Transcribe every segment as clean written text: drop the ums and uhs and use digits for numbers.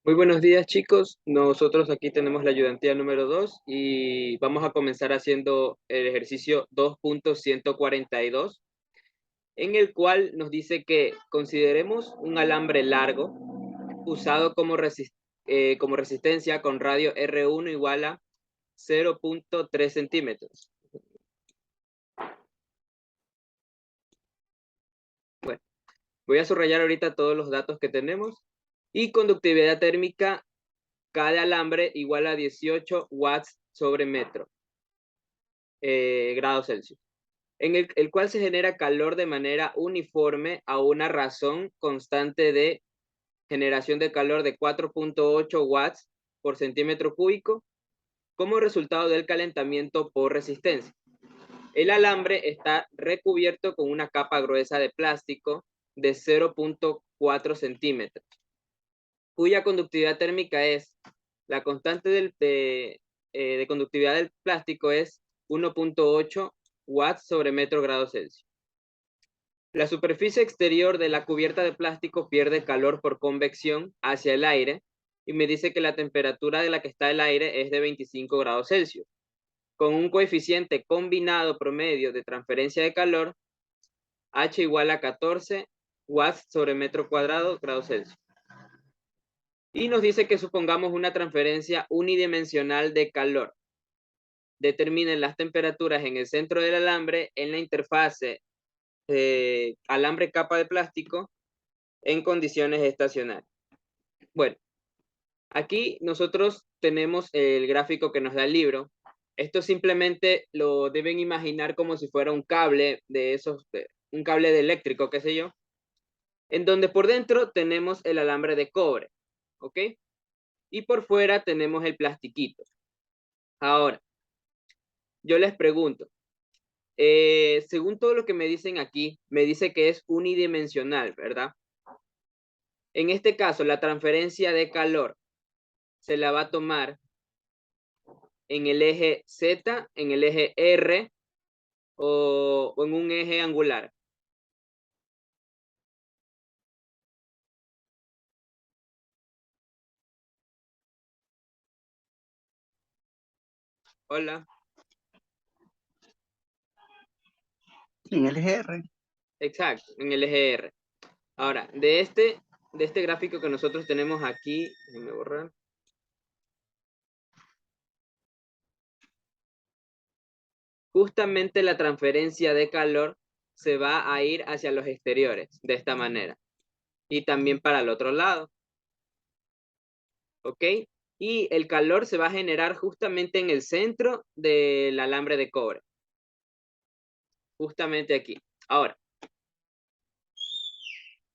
Muy buenos días, chicos. Nosotros aquí tenemos la ayudantía número 2 y vamos a comenzar haciendo el ejercicio 2.142, en el cual nos dice que consideremos un alambre largo usado como resistencia con radio R1 igual a 0.3 centímetros. Bueno, voy a subrayar ahorita todos los datos que tenemos. Y conductividad térmica, cada alambre igual a 18 watts sobre metro, grados Celsius, en el cual se genera calor de manera uniforme a una razón constante de generación de calor de 4.8 watts por centímetro cúbico como resultado del calentamiento por resistencia. El alambre está recubierto con una capa gruesa de plástico de 0.4 centímetros, cuya conductividad térmica es, la constante de conductividad del plástico es 1.8 watts sobre metro grado Celsius. La superficie exterior de la cubierta de plástico pierde calor por convección hacia el aire y me dice que la temperatura de la que está el aire es de 25 grados Celsius, con un coeficiente combinado promedio de transferencia de calor, H igual a 14 watts sobre metro cuadrado grados Celsius. Y nos dice que supongamos una transferencia unidimensional de calor. Determinen las temperaturas en el centro del alambre en la interfase alambre capa de plástico en condiciones estacionarias. Bueno, aquí nosotros tenemos el gráfico que nos da el libro. Esto simplemente lo deben imaginar como si fuera un cable de esos, un cable de eléctrico, qué sé yo, en donde por dentro tenemos el alambre de cobre, ¿ok? Y por fuera tenemos el plastiquito. Ahora, yo les pregunto, según todo lo que me dicen aquí, me dice que es unidimensional, ¿verdad? En este caso, la transferencia de calor se la va a tomar en el eje Z, en el eje R o en un eje angular. Hola. En el GR. Exacto, en el eje R. Ahora, de este gráfico que nosotros tenemos aquí, déjenme borrar. Justamente la transferencia de calor se va a ir hacia los exteriores, de esta manera. Y también para el otro lado. ¿Ok? Y el calor se va a generar justamente en el centro del alambre de cobre. Justamente aquí. Ahora,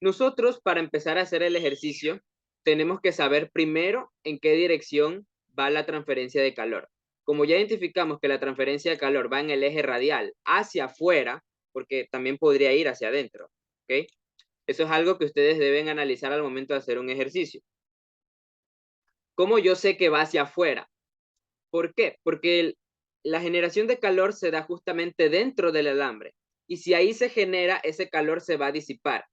nosotros para empezar a hacer el ejercicio, tenemos que saber primero en qué dirección va la transferencia de calor. Como ya identificamos que la transferencia de calor va en el eje radial hacia afuera, porque también podría ir hacia adentro, ¿ok? Eso es algo que ustedes deben analizar al momento de hacer un ejercicio. ¿Cómo yo sé que va hacia afuera? ¿Por qué? Porque la generación de calor se da justamente dentro del alambre. Y si ahí se genera, ese calor se va a disipar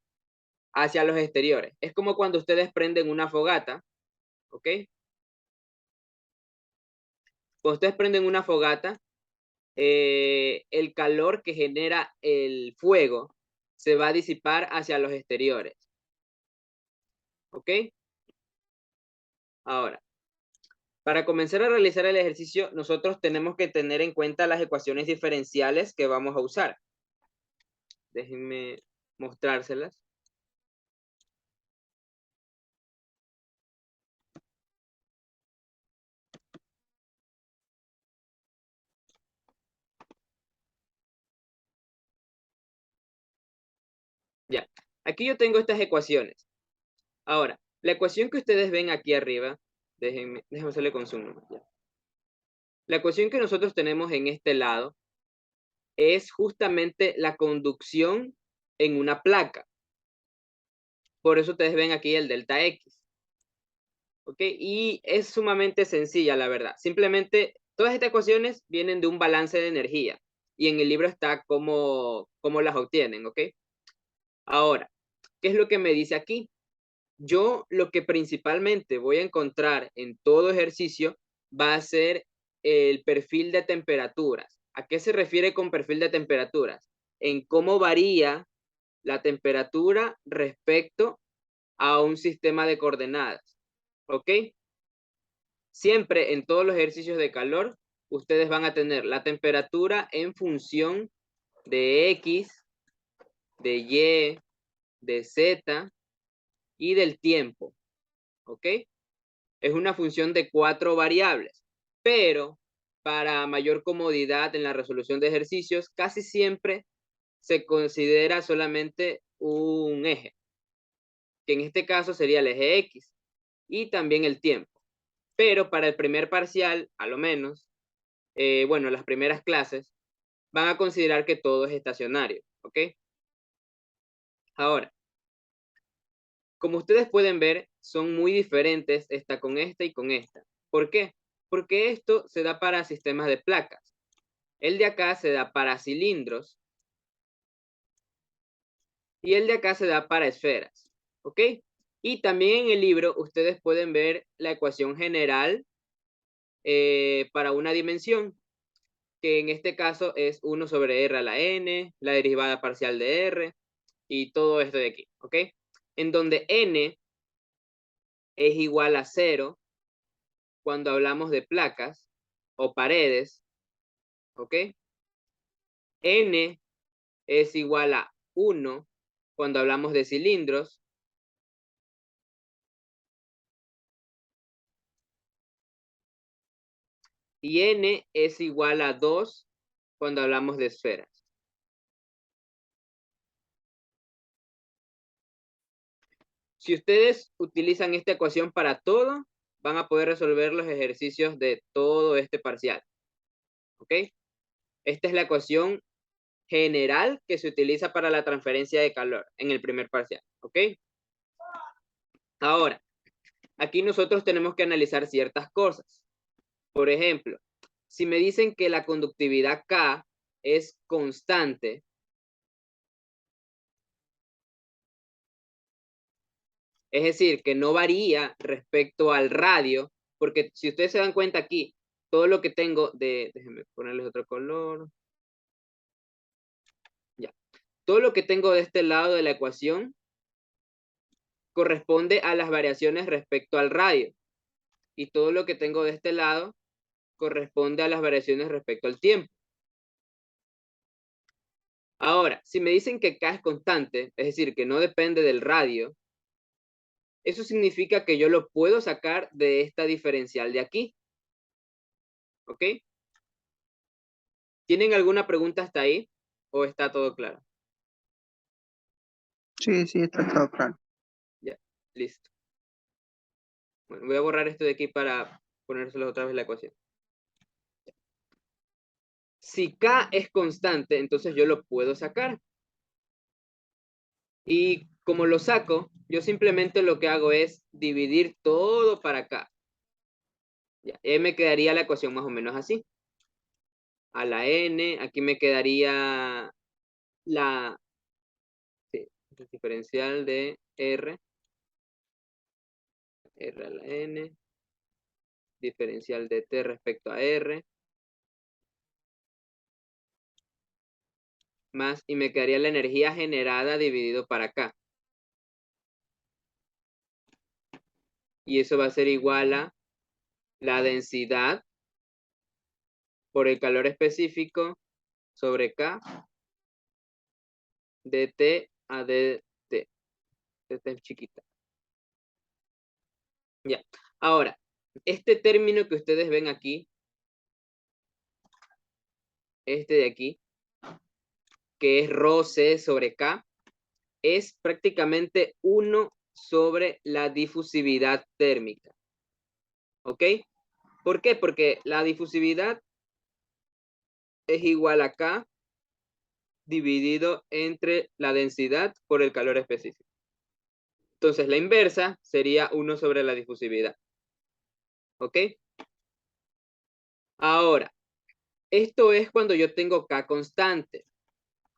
hacia los exteriores. Es como cuando ustedes prenden una fogata, ¿ok? Cuando ustedes prenden una fogata, el calor que genera el fuego se va a disipar hacia los exteriores, ¿ok? Ahora, para comenzar a realizar el ejercicio, nosotros tenemos que tener en cuenta las ecuaciones diferenciales que vamos a usar. Déjenme mostrárselas. Ya, aquí yo tengo estas ecuaciones. Ahora, la ecuación que ustedes ven aquí arriba, déjenme hacerle con zoom nomás, ya. La ecuación que nosotros tenemos en este lado es justamente la conducción en una placa. Por eso ustedes ven aquí el delta X. ¿Ok? Y es sumamente sencilla, la verdad. Simplemente, todas estas ecuaciones vienen de un balance de energía. Y en el libro está cómo las obtienen, ¿ok? Ahora, ¿qué es lo que me dice aquí? yo lo que principalmente voy a encontrar en todo ejercicio va a ser el perfil de temperaturas. ¿A qué se refiere con perfil de temperaturas? En cómo varía la temperatura respecto a un sistema de coordenadas. ¿Ok? Siempre en todos los ejercicios de calor, ustedes van a tener la temperatura en función de X, de Y, de Z y del tiempo. ¿Ok? Es una función de 4 variables, pero para mayor comodidad en la resolución de ejercicios, casi siempre se considera solamente un eje, que en este caso sería el eje X, y también el tiempo. Pero para el primer parcial, a lo menos, bueno, las primeras clases, van a considerar que todo es estacionario, ¿ok? Ahora, como ustedes pueden ver, son muy diferentes esta con esta y con esta. ¿Por qué? Porque esto se da para sistemas de placas. El de acá se da para cilindros y el de acá se da para esferas, ¿ok? Y también en el libro ustedes pueden ver la ecuación general para una dimensión, que en este caso es 1 sobre r a la n, la derivada parcial de r y todo esto de aquí, ¿ok? En donde n es igual a 0 cuando hablamos de placas o paredes, ¿ok? N es igual a 1 cuando hablamos de cilindros. Y n es igual a 2 cuando hablamos de esferas. Si ustedes utilizan esta ecuación para todo, van a poder resolver los ejercicios de todo este parcial. ¿Ok? Esta es la ecuación general que se utiliza para la transferencia de calor en el primer parcial. ¿Ok? Ahora, aquí nosotros tenemos que analizar ciertas cosas. Por ejemplo, si me dicen que la conductividad K es constante, es decir, que no varía respecto al radio, porque si ustedes se dan cuenta aquí, todo lo que tengo déjenme ponerles otro color, ya, todo lo que tengo de este lado de la ecuación corresponde a las variaciones respecto al radio, y todo lo que tengo de este lado corresponde a las variaciones respecto al tiempo. Ahora, si me dicen que K es constante, es decir, que no depende del radio, eso significa que yo lo puedo sacar de esta diferencial de aquí. ¿Ok? ¿Tienen alguna pregunta hasta ahí? ¿O está todo claro? Sí, sí, está todo claro. Ya, listo. Bueno, voy a borrar esto de aquí para ponérselo otra vez en la ecuación. Si K es constante, entonces yo lo puedo sacar. Y como lo saco, yo simplemente lo que hago es dividir todo para acá. Ya, y ahí me quedaría la ecuación más o menos así. A la n, aquí me quedaría la sí, el diferencial de r a la n, diferencial de t respecto a r, más, y me quedaría la energía generada dividido para acá. Y eso va a ser igual a la densidad por el calor específico sobre K de T a dt. Esta es chiquita. Ya. Ahora, este término que ustedes ven aquí, este de aquí, que es ρ C sobre K, es prácticamente 1 sobre la difusividad térmica. ¿Ok? ¿Por qué? Porque la difusividad es igual a K dividido entre la densidad por el calor específico. Entonces, la inversa sería 1 sobre la difusividad. ¿Ok? Ahora, esto es cuando yo tengo K constante.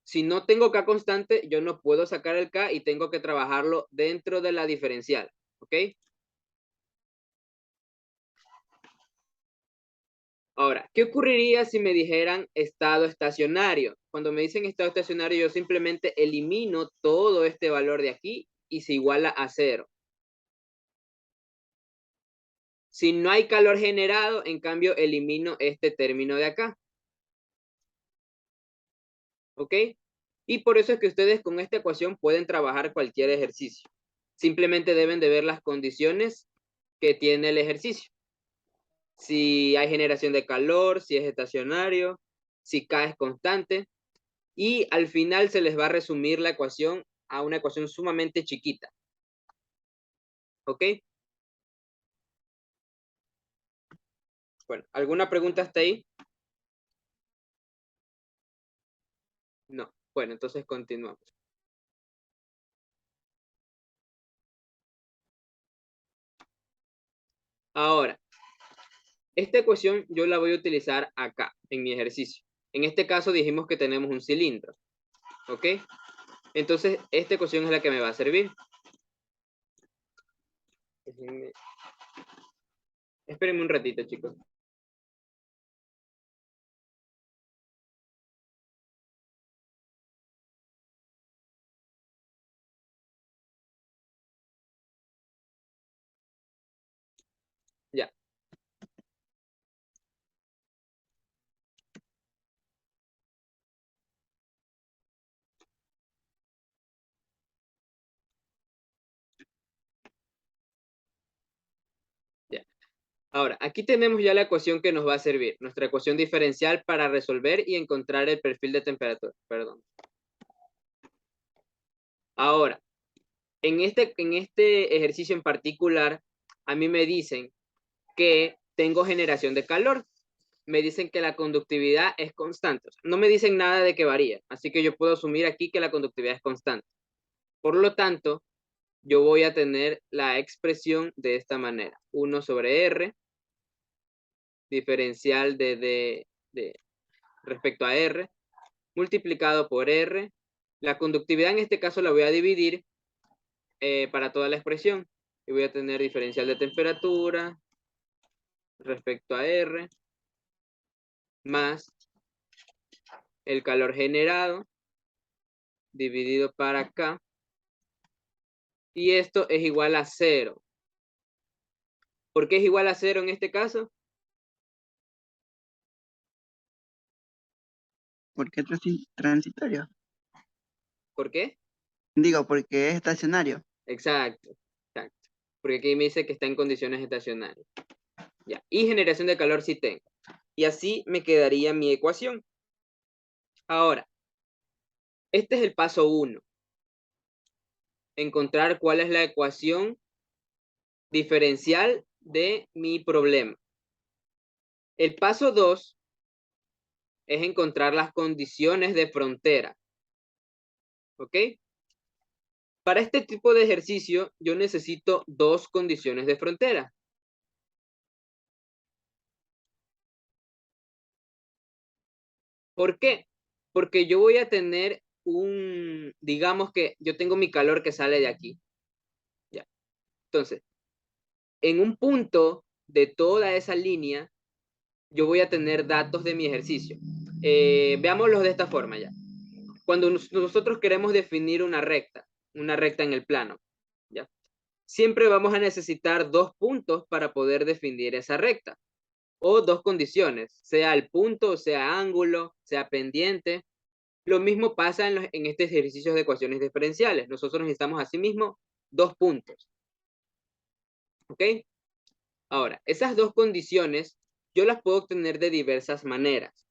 Si no tengo K constante, yo no puedo sacar el K y tengo que trabajarlo dentro de la diferencial, ¿ok? Ahora, ¿qué ocurriría si me dijeran estado estacionario? Cuando me dicen estado estacionario, yo simplemente elimino todo este valor de aquí y se iguala a 0. Si no hay calor generado, en cambio, elimino este término de acá. ¿Ok? Y por eso es que ustedes con esta ecuación pueden trabajar cualquier ejercicio. Simplemente deben de ver las condiciones que tiene el ejercicio. Si hay generación de calor, si es estacionario, si K es constante. Y al final se les va a resumir la ecuación a una ecuación sumamente chiquita. ¿Ok? Bueno, ¿alguna pregunta hasta ahí? No. Bueno, entonces continuamos. Ahora, esta ecuación yo la voy a utilizar acá, en mi ejercicio. En este caso dijimos que tenemos un cilindro. ¿Ok? Entonces, esta ecuación es la que me va a servir. Espérenme un ratito, chicos. Ya. Ya. Ahora, aquí tenemos ya la ecuación que nos va a servir. Nuestra ecuación diferencial para resolver y encontrar el perfil de temperatura. Perdón. Ahora, en este ejercicio en particular, a mí me dicen que tengo generación de calor. Me dicen que la conductividad es constante. O sea, no me dicen nada de que varía. Así que yo puedo asumir aquí que la conductividad es constante. Por lo tanto, yo voy a tener la expresión de esta manera. 1 sobre R, diferencial de respecto a R, multiplicado por R. La conductividad en este caso la voy a dividir para toda la expresión. Y voy a tener diferencial de temperatura respecto a R, más el calor generado, dividido para acá. Y esto es igual a 0. ¿Por qué es igual a 0 en este caso? Porque es transitorio. ¿Por qué? Digo, porque es estacionario. Exacto, exacto. Porque aquí me dice que está en condiciones estacionarias. Ya. Y generación de calor sí tengo. Y así me quedaría mi ecuación. Ahora, este es el paso 1. Encontrar cuál es la ecuación diferencial de mi problema. El paso 2 es encontrar las condiciones de frontera. ¿Ok? Para este tipo de ejercicio, yo necesito dos condiciones de frontera. ¿Por qué? Porque yo voy a tener digamos que yo tengo mi calor que sale de aquí. Ya. Entonces, en un punto de toda esa línea, yo voy a tener datos de mi ejercicio. Veámoslo de esta forma ya. Cuando nosotros queremos definir una recta en el plano, ¿ya? Siempre vamos a necesitar dos puntos para poder definir esa recta. O dos condiciones, sea el punto, sea ángulo, sea pendiente. Lo mismo pasa en estos ejercicios de ecuaciones diferenciales. Nosotros necesitamos asimismo dos puntos. ¿Ok? Ahora, esas dos condiciones yo las puedo obtener de diversas maneras.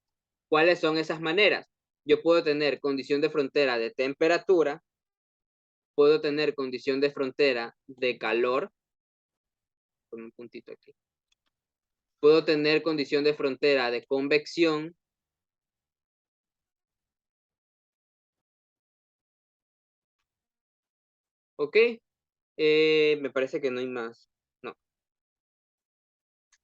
¿Cuáles son esas maneras? Yo puedo tener condición de frontera de temperatura, puedo tener condición de frontera de calor, con un puntito aquí. Puedo tener condición de frontera de convección. ¿Ok? Me parece que no hay más. No.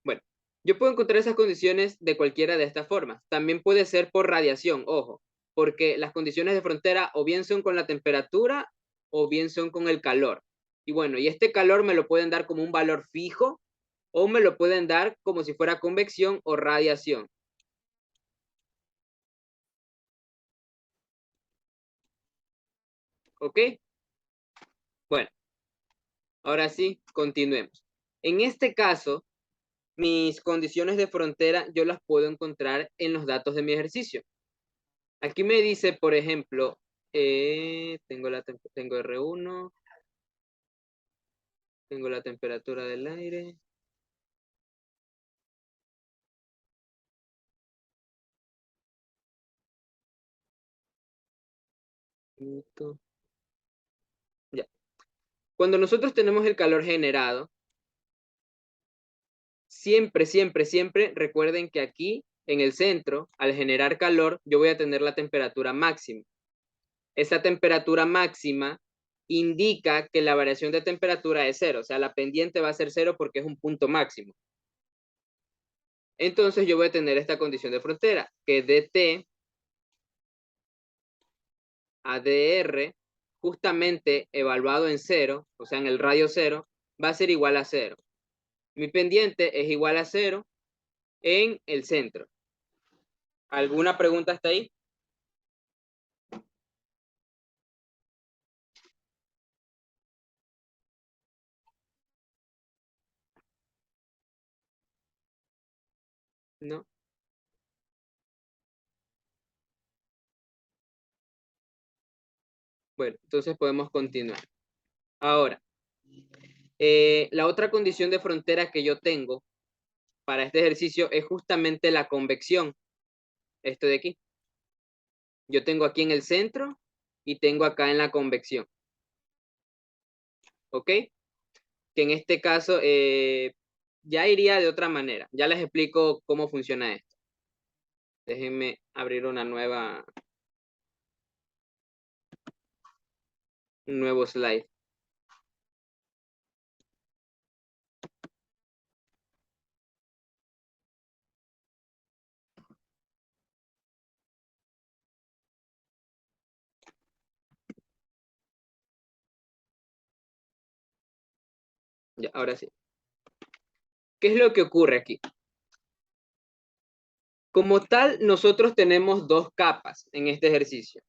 Bueno, yo puedo encontrar esas condiciones de cualquiera de estas formas. También puede ser por radiación, ojo. porque las condiciones de frontera o bien son con la temperatura o bien son con el calor. Y bueno, y este calor me lo pueden dar como un valor fijo o me lo pueden dar como si fuera convección o radiación. ¿Ok? Bueno, ahora sí, continuemos. En este caso, mis condiciones de frontera yo las puedo encontrar en los datos de mi ejercicio. Aquí me dice, por ejemplo, tengo R1, tengo la temperatura del aire. Ya. Cuando nosotros tenemos el calor generado, siempre, siempre, siempre recuerden que aquí en el centro, al generar calor, yo voy a tener la temperatura máxima. Esa temperatura máxima indica que la variación de temperatura es cero, o sea, la pendiente va a ser cero porque es un punto máximo. Entonces yo voy a tener esta condición de frontera, que dt a dr, justamente evaluado en cero, o sea, en el radio cero, va a ser igual a cero. Mi pendiente es igual a cero en el centro. ¿Alguna pregunta hasta ahí? No. Bueno, entonces podemos continuar. Ahora, la otra condición de frontera que yo tengo para este ejercicio es justamente la convección. Esto de aquí. Yo tengo aquí en el centro y tengo acá en la convección. ¿Ok? Que en este caso ya iría de otra manera. Ya les explico cómo funciona esto. Déjenme abrir un nuevo slide. Ya, ahora sí. ¿Qué es lo que ocurre aquí? Como tal, nosotros tenemos dos capas en este ejercicio.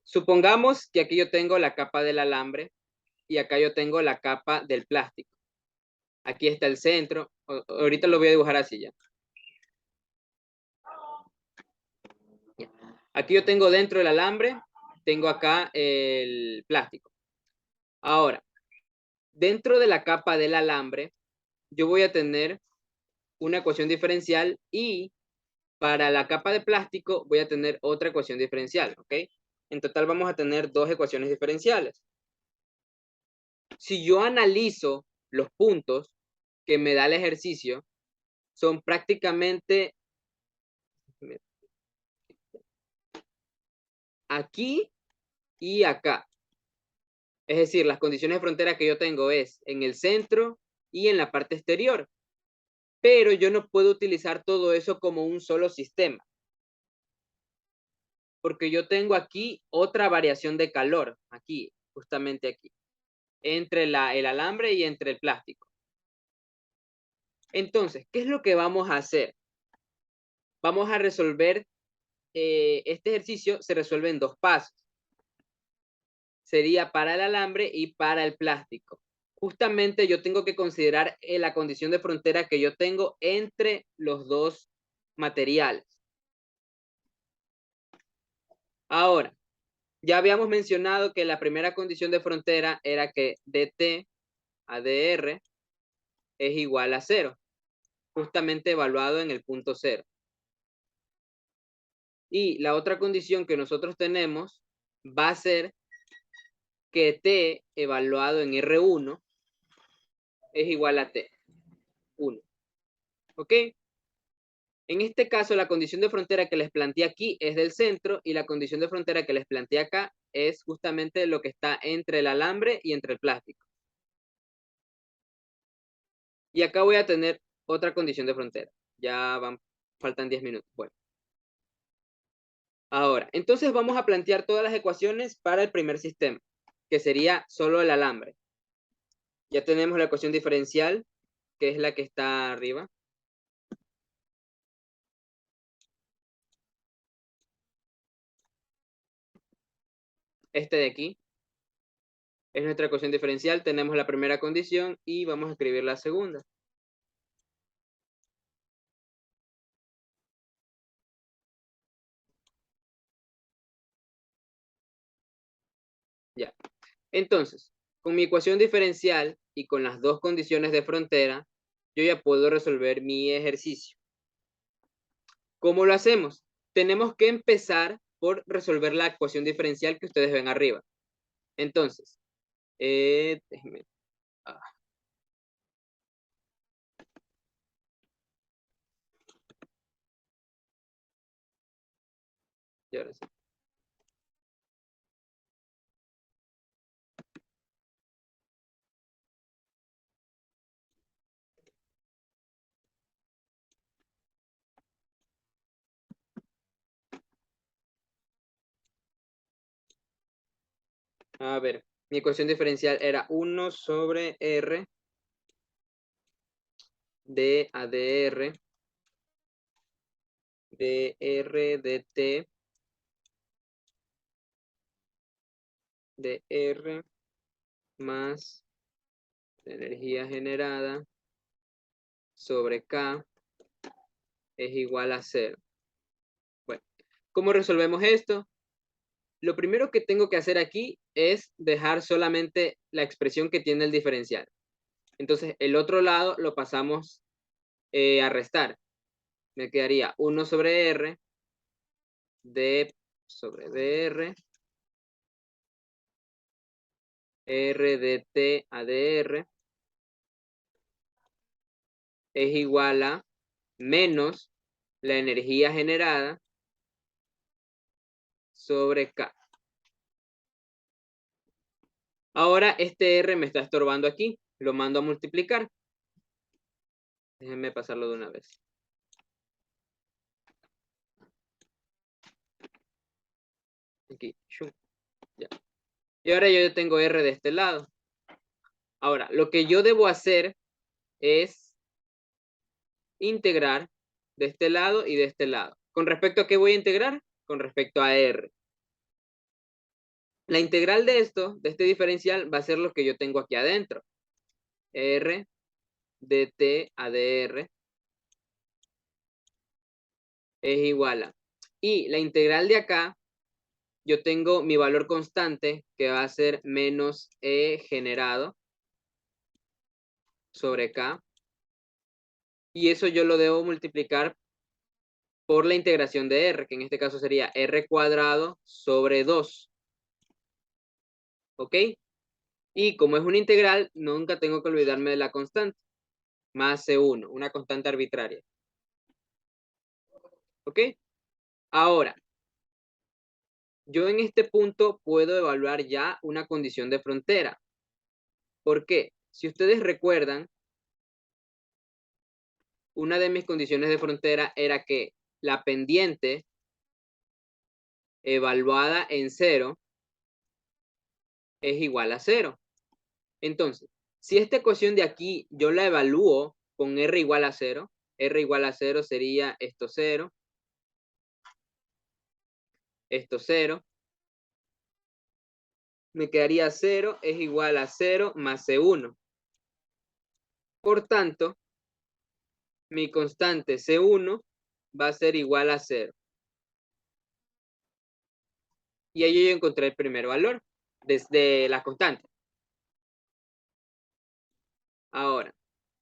Supongamos que aquí yo tengo la capa del alambre y acá yo tengo la capa del plástico. Aquí está el centro. Ahorita lo voy a dibujar así ya. Aquí yo tengo dentro el alambre, tengo acá el plástico. Ahora, dentro de la capa del alambre, yo voy a tener una ecuación diferencial y para la capa de plástico voy a tener otra ecuación diferencial, ¿ok? En total vamos a tener dos ecuaciones diferenciales. Si yo analizo los puntos que me da el ejercicio, son prácticamente aquí y acá. Es decir, las condiciones de frontera que yo tengo es en el centro y en la parte exterior. Pero yo no puedo utilizar todo eso como un solo sistema. Porque yo tengo aquí otra variación de calor, aquí, justamente aquí, entre el alambre y entre el plástico. Entonces, ¿qué es lo que vamos a hacer? Vamos a resolver, este ejercicio se resuelve en dos pasos. Sería para el alambre y para el plástico. Justamente yo tengo que considerar la condición de frontera que yo tengo entre los dos materiales. Ahora, ya habíamos mencionado que la primera condición de frontera era que dt a dr es igual a cero, justamente evaluado en el punto cero. Y la otra condición que nosotros tenemos va a ser que t evaluado en R1 es igual a T1. ¿Ok? En este caso, la condición de frontera que les planteé aquí es del centro y la condición de frontera que les planteé acá es justamente lo que está entre el alambre y entre el plástico. Y acá voy a tener otra condición de frontera. Ya faltan 10 minutos. Bueno. Ahora, entonces vamos a plantear todas las ecuaciones para el primer sistema, que sería solo el alambre. Ya tenemos la ecuación diferencial, que es la que está arriba. Este de aquí es nuestra ecuación diferencial. Tenemos la primera condición y vamos a escribir la segunda. Ya. Entonces, con mi ecuación diferencial y con las dos condiciones de frontera, yo ya puedo resolver mi ejercicio. ¿Cómo lo hacemos? Tenemos que empezar por resolver la ecuación diferencial que ustedes ven arriba. Entonces, déjenme. Y ahora sí. A ver, mi ecuación diferencial era 1 sobre R de ADR de R de T de R más la energía generada sobre K es igual a 0. Bueno, ¿cómo resolvemos esto? Lo primero que tengo que hacer aquí es dejar solamente la expresión que tiene el diferencial. Entonces, el otro lado lo pasamos a restar. Me quedaría 1 sobre R D sobre dr R de T a dr es igual a menos la energía generada sobre K. Ahora este R me está estorbando aquí. Lo mando a multiplicar. Déjenme pasarlo de una vez. Aquí. Ya. Y ahora yo tengo R de este lado. Ahora, lo que yo debo hacer es integrar de este lado y de este lado. ¿Con respecto a qué voy a integrar? Con respecto a R. La integral de esto, de este diferencial, va a ser lo que yo tengo aquí adentro. R de T a dr es igual a. Y la integral de acá, yo tengo mi valor constante, que va a ser menos E generado sobre K. Y eso yo lo debo multiplicar por la integración de R, que en este caso sería R cuadrado sobre 2. ¿Ok? Y como es una integral, nunca tengo que olvidarme de la constante. Más C1, una constante arbitraria. ¿Ok? Ahora, yo en este punto puedo evaluar ya una condición de frontera. ¿Por qué? Si ustedes recuerdan, una de mis condiciones de frontera era que la pendiente evaluada en 0 es igual a 0. Entonces, si esta ecuación de aquí yo la evalúo con R igual a 0, R igual a 0 sería esto 0, esto 0, me quedaría 0 es igual a 0 más C1. Por tanto, mi constante C1 va a ser igual a 0. Y ahí yo encontré el primer valor desde la constante. Ahora,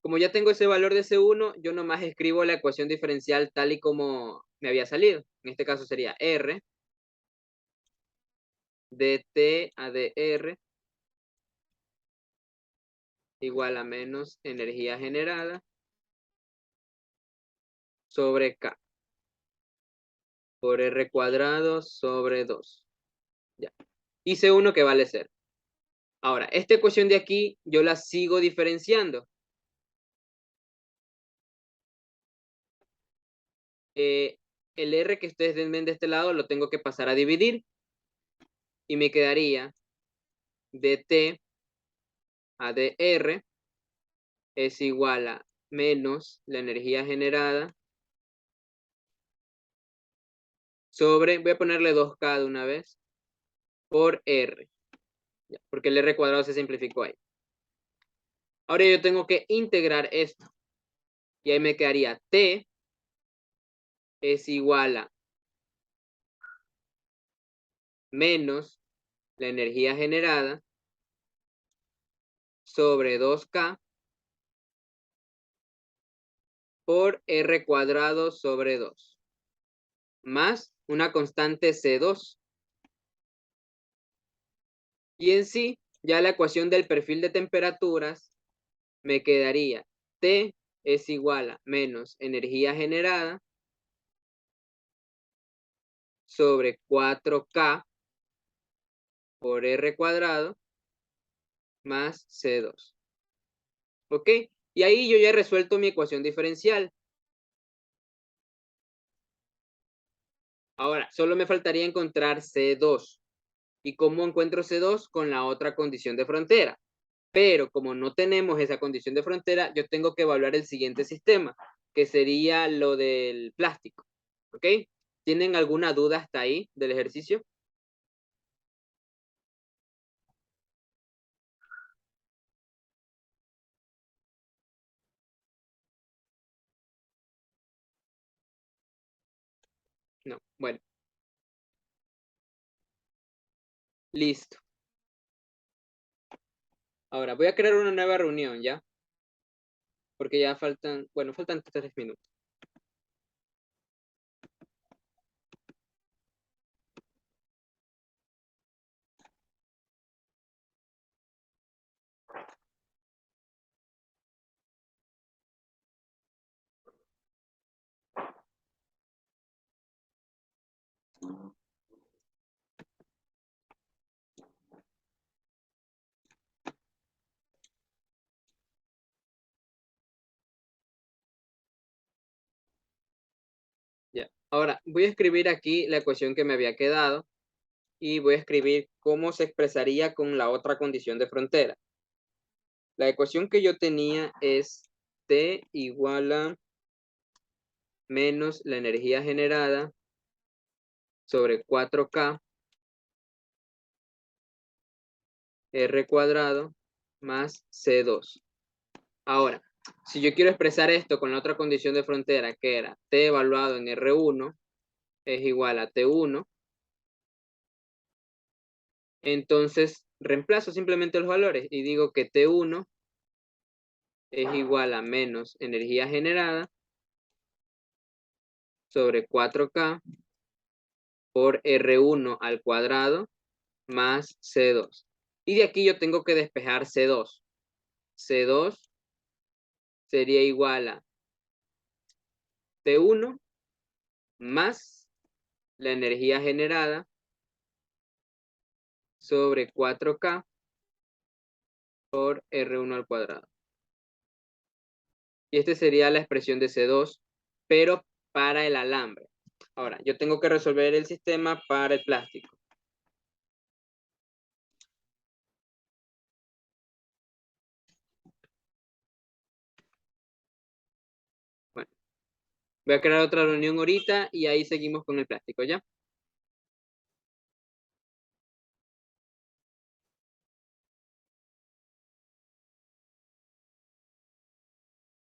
como ya tengo ese valor de C1, yo nomás escribo la ecuación diferencial tal y como me había salido. En este caso sería R de T a dr igual a menos energía generada sobre K por R cuadrado sobre 2. Ya. Y C1 que vale 0. Ahora, esta ecuación de aquí yo la sigo diferenciando. el R que ustedes ven de este lado lo tengo que pasar a dividir. Y me quedaría dt a dr es igual a menos la energía generada sobre, voy a ponerle 2K de una vez, por R. Porque el R cuadrado se simplificó ahí. Ahora yo tengo que integrar esto. Y ahí me quedaría T es igual a menos la energía generada sobre 2K por R cuadrado sobre 2. Más una constante C2. Y en sí, ya la ecuación del perfil de temperaturas me quedaría T es igual a menos energía generada sobre 4K por R cuadrado más C2. ¿Ok? Y ahí yo ya he resuelto mi ecuación diferencial. Ahora, solo me faltaría encontrar C2. ¿Y cómo encuentro C2? Con la otra condición de frontera. Pero como no tenemos esa condición de frontera, yo tengo que evaluar el siguiente sistema, que sería lo del plástico. ¿Ok? ¿Tienen alguna duda hasta ahí del ejercicio? No. Bueno, listo. Ahora voy a crear una nueva reunión, ¿ya? Porque ya faltan, bueno, faltan 3 minutos. Ya. Ahora, voy a escribir aquí la ecuación que me había quedado y voy a escribir cómo se expresaría con la otra condición de frontera. La ecuación que yo tenía es T igual a menos la energía generada sobre 4K R cuadrado más C2. Ahora, si yo quiero expresar esto con la otra condición de frontera, que era T evaluado en R1 es igual a T1, entonces reemplazo simplemente los valores y digo que T1 es igual a menos energía generada sobre 4K por R1 al cuadrado más C2. Y de aquí yo tengo que despejar C2. C2 sería igual a T1 más la energía generada sobre 4K por R1 al cuadrado. Y esta sería la expresión de C2, pero para el alambre. Ahora, yo tengo que resolver el sistema para el plástico. Bueno, voy a crear otra reunión ahorita y ahí seguimos con el plástico, ¿ya?